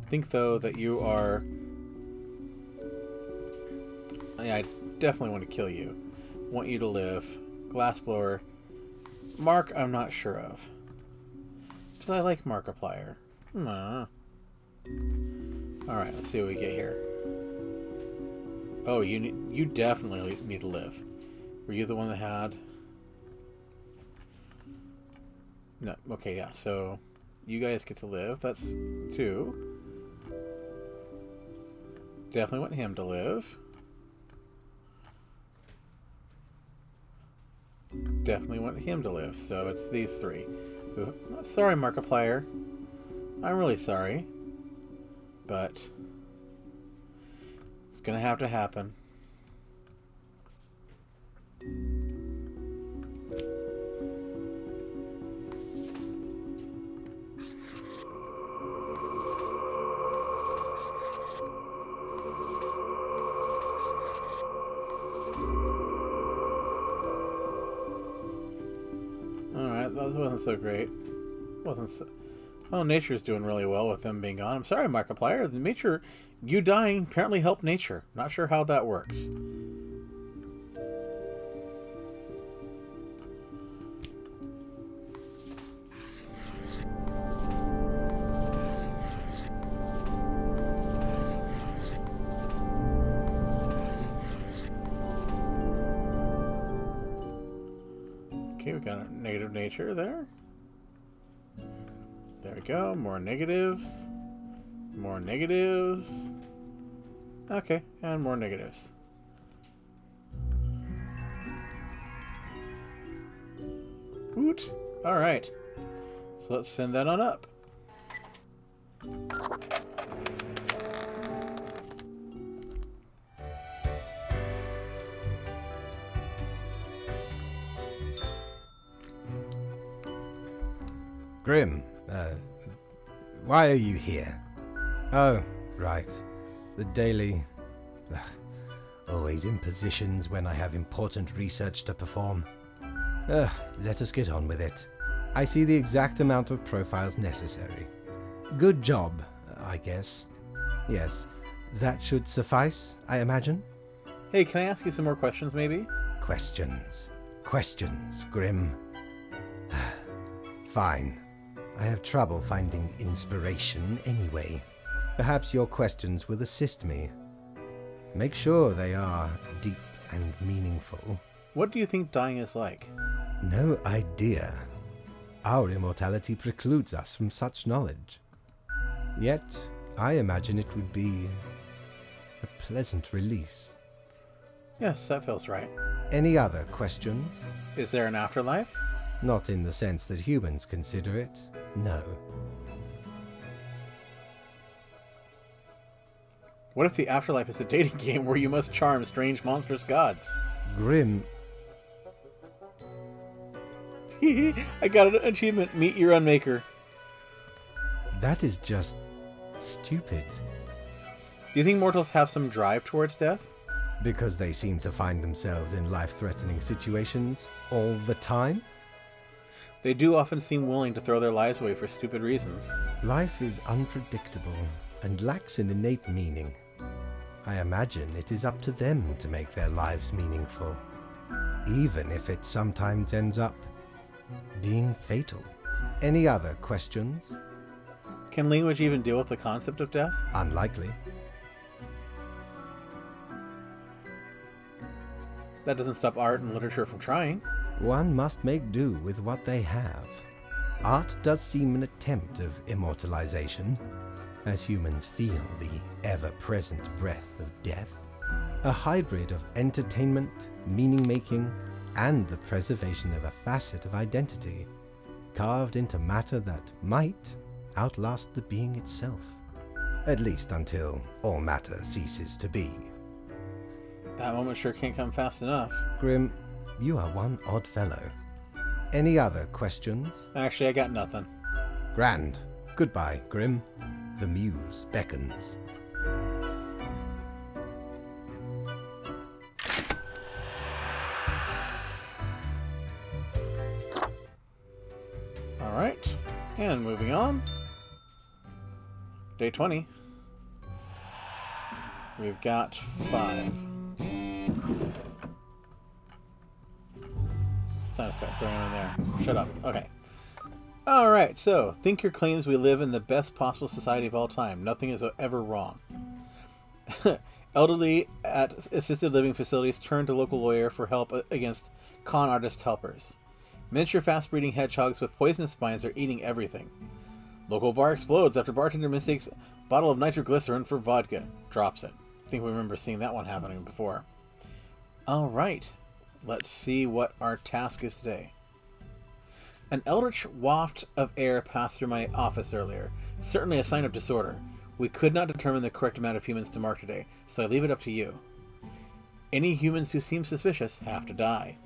I think, though, that you are... Yeah, I definitely want to kill you. Want you to live. Glassblower. Mark, I'm not sure of. Because I like Markiplier. Alright, let's see what we get here. Oh, you definitely need to live. Were you the one that had... No, okay, yeah, so you guys get to live. That's 2. Definitely want him to live. Definitely want him to live, so it's these 3. Ooh, sorry, Markiplier. I'm really sorry. But it's gonna have to happen. Alright, that wasn't so great. Wasn't so... Well, nature's doing really well with them being gone. I'm sorry, Markiplier. Nature, you dying apparently helped nature. Not sure how that works. Okay, we got a negative nature there. There we go. More negatives. More negatives. Okay, and more negatives. Woot. Alright. So let's send that on up. Grim, why are you here? Oh, right. The daily... always in positions when I have important research to perform. Let us get on with it. I see the exact amount of profiles necessary. Good job, I guess. Yes, that should suffice, I imagine. Hey, can I ask you some more questions, maybe? Questions. Questions, Grim. Fine. I have trouble finding inspiration anyway. Perhaps your questions will assist me. Make sure they are deep and meaningful. What do you think dying is like? No idea. Our immortality precludes us from such knowledge. Yet, I imagine it would be a pleasant release. Yes, that feels right. Any other questions? Is there an afterlife? Not in the sense that humans consider it, no. What if the afterlife is a dating game where you must charm strange, monstrous gods? Grim, I got an achievement. Meet your unmaker. that is just stupid. Do you think mortals have some drive towards death? Because they seem to find themselves in life-threatening situations all the time? They do often seem willing to throw their lives away for stupid reasons. Life is unpredictable and lacks an innate meaning. I imagine it is up to them to make their lives meaningful, even if it sometimes ends up being fatal. Any other questions? Can language even deal with the concept of death? Unlikely. That doesn't stop art and literature from trying. One must make do with what they have. Art does seem an attempt of immortalization, as humans feel the ever-present breath of death. A hybrid of entertainment, meaning-making, and the preservation of a facet of identity, carved into matter that might outlast the being itself. At least until all matter ceases to be. That moment sure can't come fast enough. Grim, you are one odd fellow. Any other questions? Actually, I got nothing. Grand. Goodbye, Grim. The muse beckons. Alright, and moving on. Day 20. We've got 5. It's time to start throwing them in there. Shut up. Okay. Alright, so, Thinker claims we live in the best possible society of all time. Nothing is ever wrong. Elderly at assisted living facilities turn to local lawyer for help against con artist helpers. Miniature fast-breeding hedgehogs with poisonous spines are eating everything. Local bar explodes after bartender mistakes bottle of nitroglycerin for vodka. Drops it. I think we remember seeing that one happening before. Alright, let's see what our task is today. An eldritch waft of air passed through my office earlier. Certainly a sign of disorder. We could not determine the correct amount of humans to mark today, so I leave it up to you. Any humans who seem suspicious have to die.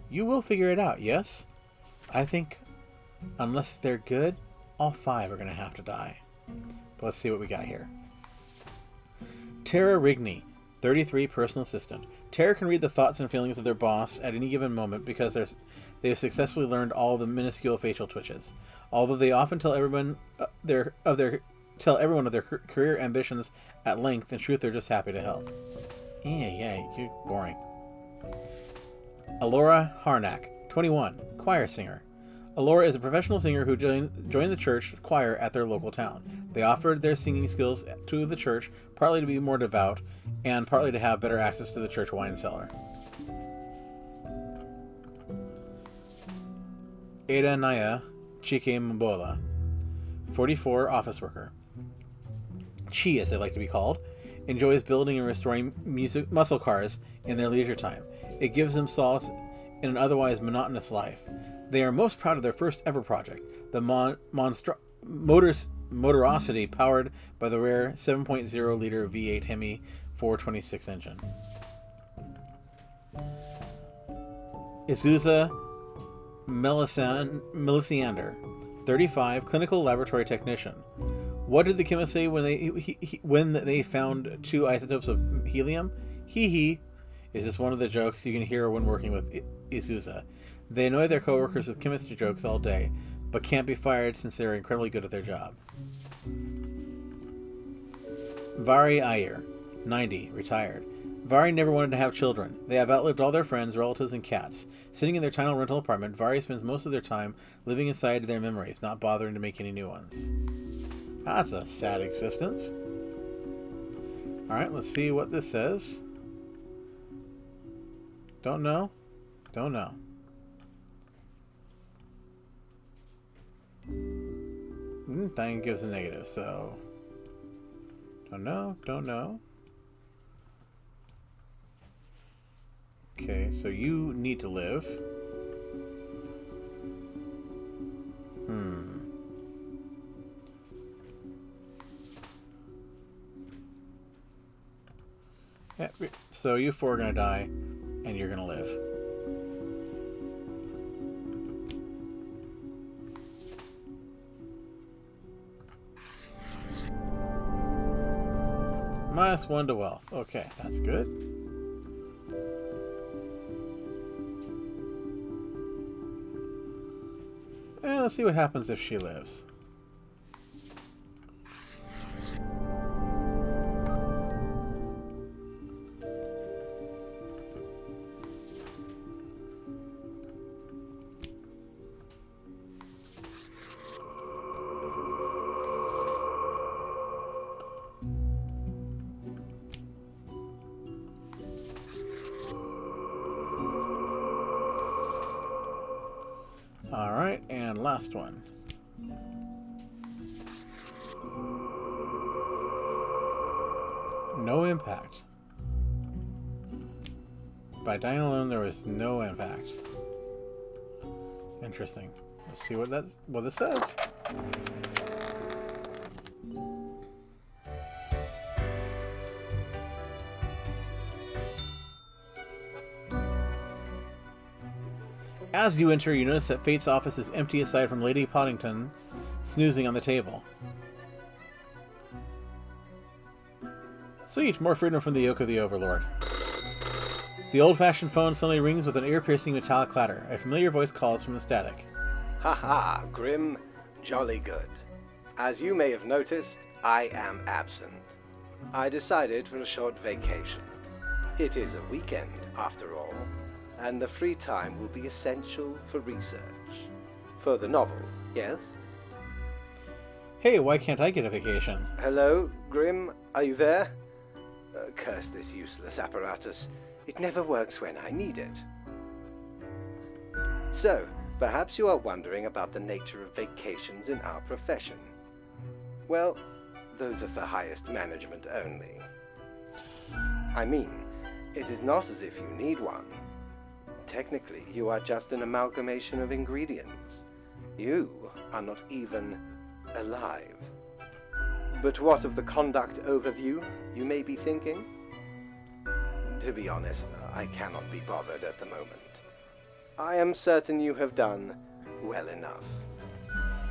You will figure it out, yes? I think, unless they're good, all 5 are going to have to die. But let's see what we got here. Tara Rigney, 33, personal assistant. Tara can read the thoughts and feelings of their boss at any given moment because they have successfully learned all the minuscule facial twitches. Although they often tell everyone of their career ambitions at length, in truth they're just happy to help. Yeah, you're boring. Alora Harnack, 21, choir singer. Alora is a professional singer who joined the church choir at their local town. They offered their singing skills to the church, partly to be more devout, and partly to have better access to the church wine cellar. Ada Naya Chike Mbola, 44, office worker. Chi, as they like to be called, enjoys building and restoring muscle cars in their leisure time. It gives them solace in an otherwise monotonous life. They are most proud of their first ever project, the Motorosity, powered by the rare 7.0-liter V8 Hemi 426 engine. Isuza Melisiander, 35, clinical laboratory technician. What did the chemist say when they found 2 isotopes of helium? Hee is just one of the jokes you can hear when working with Isuza. They annoy their coworkers with chemistry jokes all day, but can't be fired since they're incredibly good at their job. Vari Iyer, 90, retired. Vari never wanted to have children. They have outlived all their friends, relatives, and cats. Sitting in their tiny rental apartment, Vari spends most of their time living inside their memories, not bothering to make any new ones. That's a sad existence. Alright, let's see what this says. Don't know. Don't know. Dying gives a negative, so... Don't know. Don't know. Okay, so you need to live. Yeah, so you four are gonna die, and you're gonna live. -1 to wealth. Okay, that's good. And let's see what happens if she lives. Alright, and last one. No impact. By dying alone, there was no impact. Interesting. Let's see what this says. As you enter, you notice that Fate's office is empty aside from Lady Poddington snoozing on the table. Sweet, more freedom from the yoke of the Overlord. The old-fashioned phone suddenly rings with an ear-piercing metallic clatter. A familiar voice calls from the static. Haha, Grim, jolly good. As you may have noticed, I am absent. I decided for a short vacation. It is a weekend, after all, and the free time will be essential for research. For the novel, yes? Hey, why can't I get a vacation? Hello, Grim, are you there? Curse this useless apparatus. It never works when I need it. So, perhaps you are wondering about the nature of vacations in our profession. Well, those are for highest management only. I mean, it is not as if you need one. Technically, you are just an amalgamation of ingredients. You are not even alive. But what of the conduct overview, you may be thinking? To be honest, I cannot be bothered at the moment. I am certain you have done well enough.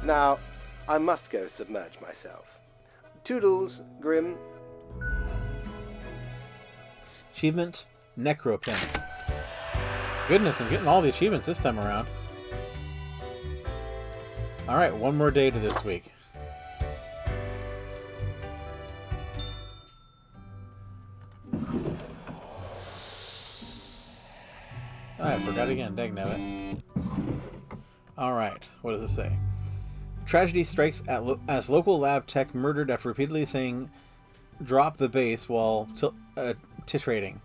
Now, I must go submerge myself. Toodles, Grim. Achievement, Necropin. Goodness, I'm getting all the achievements this time around. Alright, one more day to this week. I forgot again, dagnabbit. Alright, what does it say? Tragedy strikes as local lab tech murdered after repeatedly saying drop the base while titrating.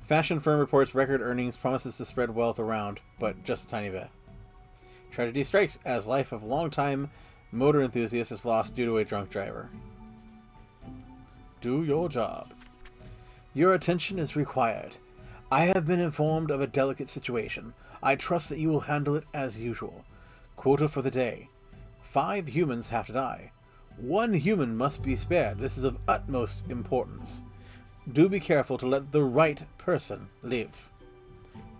Fashion firm reports record earnings, promises to spread wealth around, but just a tiny bit. Tragedy strikes as life of longtime motor enthusiast is lost due to a drunk driver. Do your job. Your attention is required. I have been informed of a delicate situation. I trust that you will handle it as usual. Quota for the day. 5 humans have to die. 1 human must be spared. This is of utmost importance. Do be careful to let the right person live.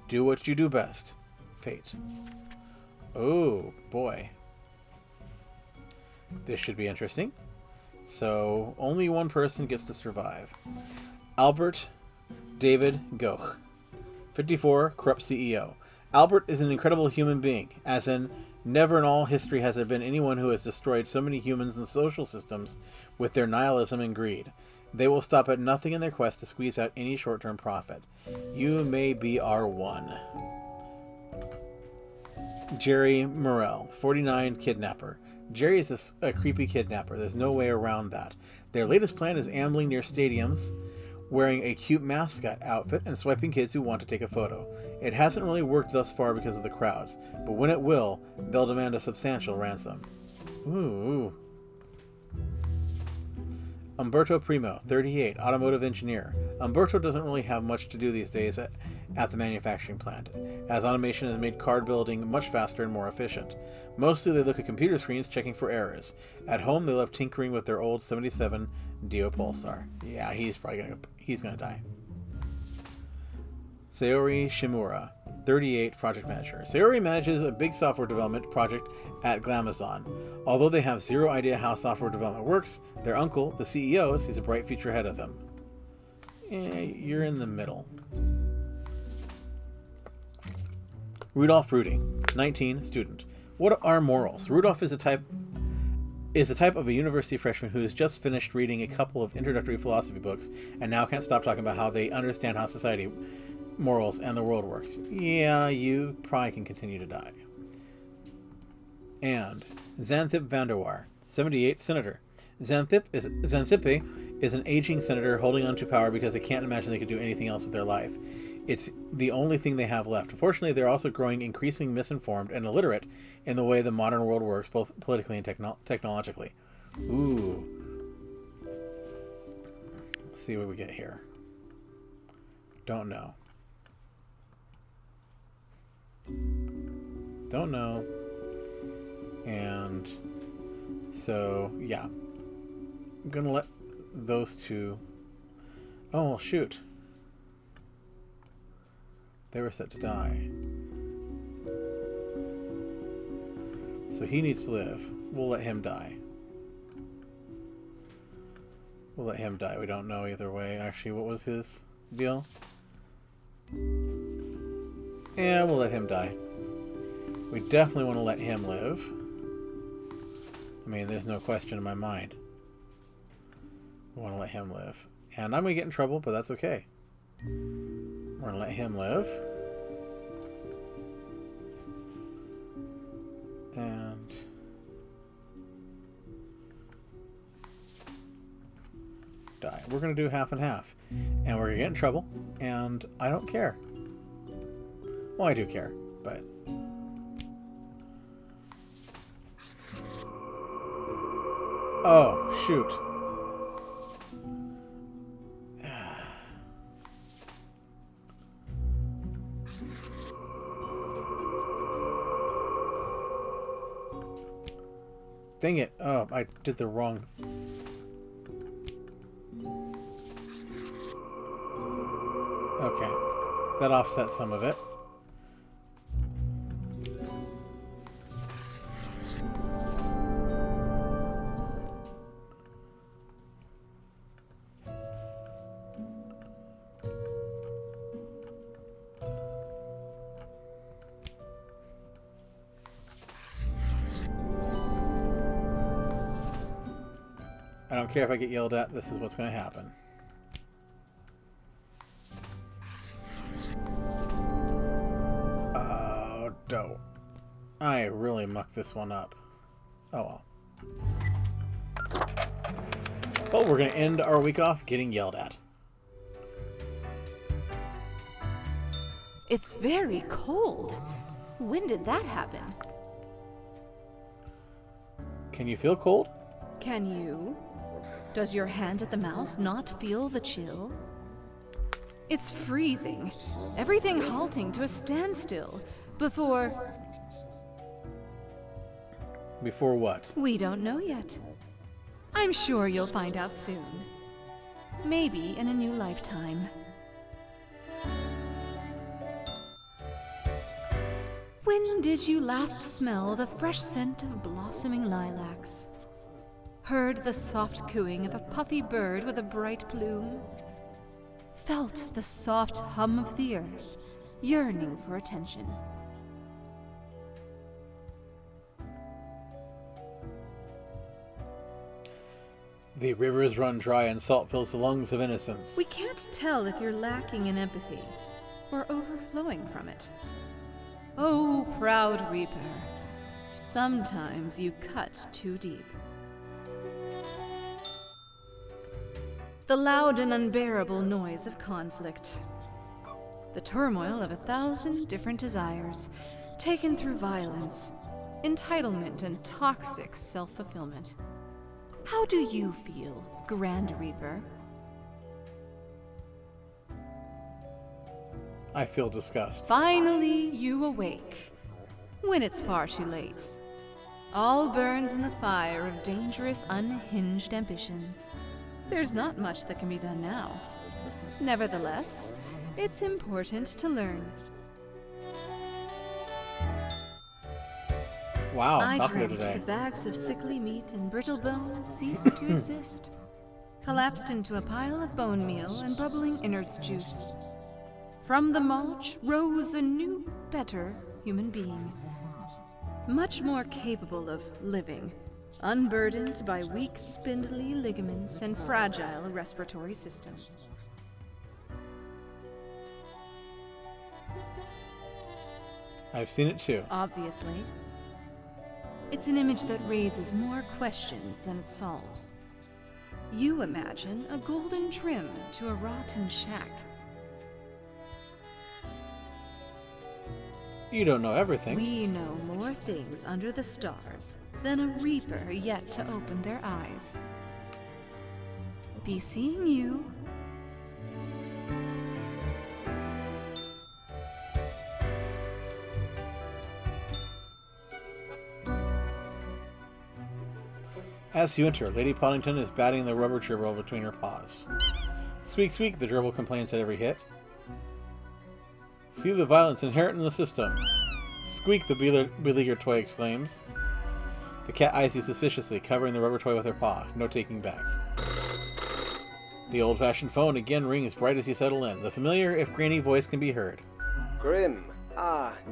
Do what you do best. Fate. Oh, boy. This should be interesting. So, only 1 person gets to survive. Albert David Goch. 54, corrupt CEO. Albert is an incredible human being, as in, never in all history has there been anyone who has destroyed so many humans and social systems with their nihilism and greed. They will stop at nothing in their quest to squeeze out any short-term profit. You may be our one. Jerry Morrell, 49, kidnapper. Jerry is a creepy kidnapper. There's no way around that. Their latest plan is ambling near stadiums, wearing a cute mascot outfit and swiping kids who want to take a photo. It hasn't really worked thus far because of the crowds, but when it will, they'll demand a substantial ransom. Ooh. Umberto Primo, 38, automotive engineer. Umberto doesn't really have much to do these days at the manufacturing plant, as automation has made card building much faster and more efficient. Mostly they look at computer screens checking for errors. At home they love tinkering with their old 77 Dio Pulsar. Yeah, he's gonna die. Sayori Shimura, 38, project manager. Sayori manages a big software development project at Glamazon. Although they have zero idea how software development works, their uncle, the CEO, sees a bright future ahead of them. You're in the middle. Rudolph Rudy, 19, student. What are morals? Rudolph is a type of a university freshman who has just finished reading a couple of introductory philosophy books and now can't stop talking about how they understand how society, morals, and the world works. Yeah, you probably can continue to die. And Xanthip Vanderwar, 78, senator. Xanthippe is an aging senator holding on to power because they can't imagine they could do anything else with their life. It's the only thing they have left. Unfortunately, they're also growing increasingly misinformed and illiterate in the way the modern world works, both politically and technologically. Ooh. Let's see what we get here. Don't know. Don't know. And so, yeah. I'm going to let those two... Oh, well, shoot. They were set to die. So he needs to live. We'll let him die. We'll let him die. We don't know either way. Actually, what was his deal? Yeah, we'll let him die. We definitely want to let him live. I mean, there's no question in my mind. We want to let him live. And I'm going to get in trouble, but that's okay. We're going to let him live. And die. We're going to do half and half. And we're going to get in trouble. And I don't care. Well, I do care, but... Oh, shoot. Dang it. Oh, I did the wrong... Okay. That offsets some of it. I don't care if I get yelled at, this is what's going to happen. Oh, dope. I really mucked this one up. Oh well. Well, we're going to end our week off getting yelled at. It's very cold. When did that happen? Can you feel cold? Can you? Does your hand at the mouse not feel the chill? It's freezing. Everything halting to a standstill before... Before what? We don't know yet. I'm sure you'll find out soon. Maybe in a new lifetime. When did you last smell the fresh scent of blossoming lilacs? Heard the soft cooing of a puffy bird with a bright plume? Felt the soft hum of the earth, yearning for attention? The rivers run dry and salt fills the lungs of innocence. We can't tell if you're lacking in empathy or overflowing from it. Oh, proud Reaper, sometimes you cut too deep. The loud and unbearable noise of conflict. The turmoil of 1,000 different desires, taken through violence, entitlement, and toxic self-fulfillment. How do you feel, Grand Reaper? I feel disgust. Finally, you awake, when it's far too late. All burns in the fire of dangerous, unhinged ambitions. There's not much that can be done now. Nevertheless, it's important to learn. Wow, I talking dreamt today. the bags of sickly meat and brittle bone ceased to exist, collapsed into a pile of bone meal and bubbling innards juice. From the mulch rose a new, better human being, much more capable of living, unburdened by weak, spindly ligaments and fragile respiratory systems. I've seen it too. Obviously. It's an image that raises more questions than it solves. You imagine a golden trim to a rotten shack. You don't know everything. We know more things under the stars than a reaper yet to open their eyes. Be seeing you. As you enter, Lady Poddington is batting the rubber gerbil between her paws. Squeak, squeak, the gerbil complains at every hit. See the violence inherent in the system. Squeak, the beleaguered toy exclaims. The cat eyes you suspiciously, covering the rubber toy with her paw. No taking back. The old-fashioned phone again rings bright as you settle in. The familiar, if grainy voice can be heard. Grim,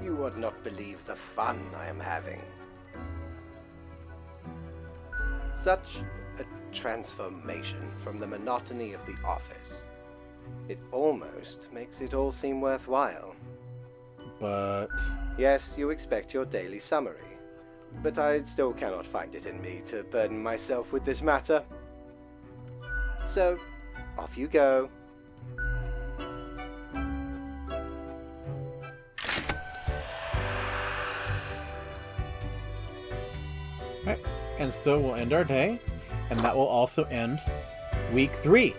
you would not believe the fun I am having. Such a transformation from the monotony of the office. It almost makes it all seem worthwhile. But... Yes, you expect your daily summary, but I still cannot find it in me to burden myself with this matter. So, off you go. Right. And so we'll end our day, and that will also end week 3.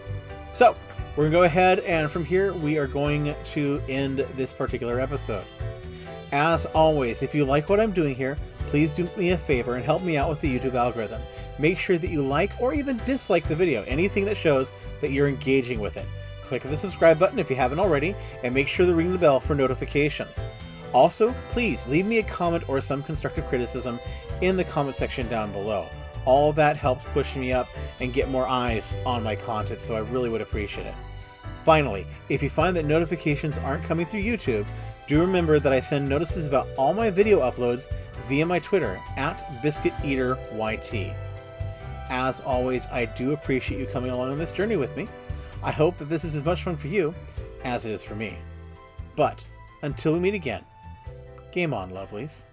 So, we're going to go ahead, and from here, we are going to end this particular episode. As always, if you like what I'm doing here, please do me a favor and help me out with the YouTube algorithm. Make sure that you like or even dislike the video, anything that shows that you're engaging with it. Click the subscribe button if you haven't already, and make sure to ring the bell for notifications. Also, please leave me a comment or some constructive criticism in the comment section down below. All that helps push me up and get more eyes on my content, so I really would appreciate it. Finally, if you find that notifications aren't coming through YouTube, do remember that I send notices about all my video uploads via my Twitter, @BiscuitEaterYT. As always, I do appreciate you coming along on this journey with me. I hope that this is as much fun for you as it is for me. But, until we meet again, game on, lovelies.